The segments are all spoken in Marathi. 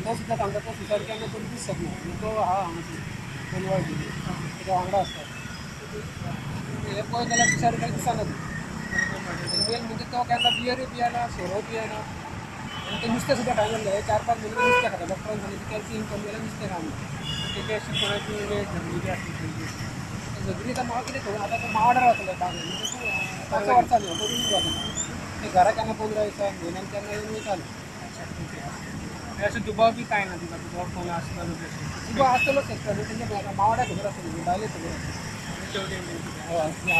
तो सुद्धा सांगता तो सुसाईड केला तरी दिसत नाही तो हा परिवार दिली त्याच्या वांगडा असतात हे पळय त्याला सुसाईड केला दिसना मेन म्हणजे तो केन्ना बियर पियना सोरो पियना आणि ते नुसतें सुद्धा खायला 4-5 महिने नुसतें खाता डॉक्टरांनी सांगितलं कॅल्शियम कमी जाल्यार नुसतें खा म्हणून तेची अशी कोणाची झगडी आसली झगडी तर म्हाका कितें खबर आतां तो मावाड्यार वतलो म्हणजे 5 वर्सां न्हू बरी वतना ते घरा केन्ना 15 दिसा म्हयन्यान केन्ना येवन वयतालो अशें दुबाव बी कांय ना तिका दुबाव कोण आसतालो दुबाव आसतलोच आसता तेंच्या मावाड्या खबर आसतली बायले खबर आसतली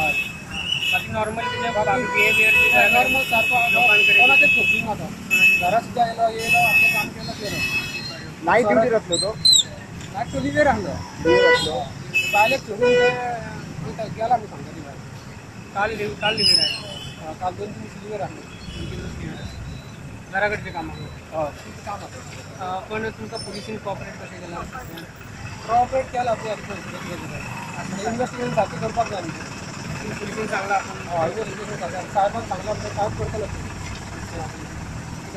बाकी नॉर्मल बिहेवियर नॉर्मल सारको कोणाचेच खोपींग आता घरा सुद्धा येयलो आपलं काम केलं गेलो नाईट ड्युटी रचलो तो नाईट तो लिव्हर आहलो बायलेक सोडून ते गेला मी सांगता ती काल लिव्हर आहे काल 2 दीस लिव्हर आहलो 2 दीस लिव्हर घरा कडचे काम काम आसा पण तुमकां पुलिसीन कॉपरेट कशें केलां कॉपरेट केला तूं इन्व्हेस्टिगेशन सारकें करपाक जाय पुलिसीन सांगला आपण इन्व्हेस्टिगेशन साहेबान सांगला साहेब करतलो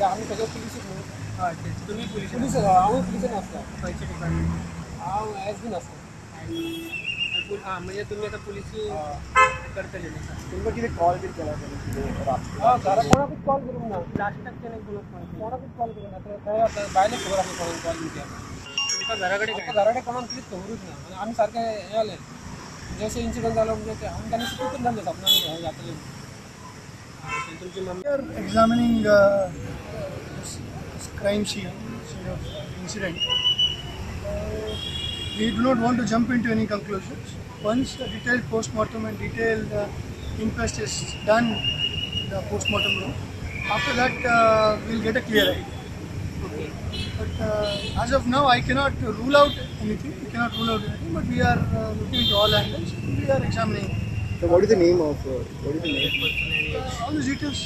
आम्ही सगळे पुलिसीक न्हू तुम्ही पुलीस हांवूय पुलिसीन आसता खंयचे डिपार्टमेंट हांव एसबीन आसता म्हणजे तुम्ही आता पुलिसी करतले तुमकां कितें कॉल बी केला घरा कोणाकूच कॉल करूंक ना लास्टाक केले कोणाकूच कॉल करूंक ना थंय बायले खबर आसली कोणाक कॉल बी केला तुमकां घरा कडेन कोणाक कितें खबरूच ना आनी आमी सारकें हें जालें जशें इन्सिडंट जालो म्हणजे आमी तांणी चिंतून जाल्लें सपनान हें जातलें तुमची mummy examining crime scene of incident. We do not want to jump into any conclusions. Once the detailed post-mortem and detailed inquest is done in the post-mortem room, after that we'll get a clear idea. Okay. But as of now, I cannot rule out anything. We cannot rule out anything, but we are looking into all angles. We are examining. So what is the name of all the details.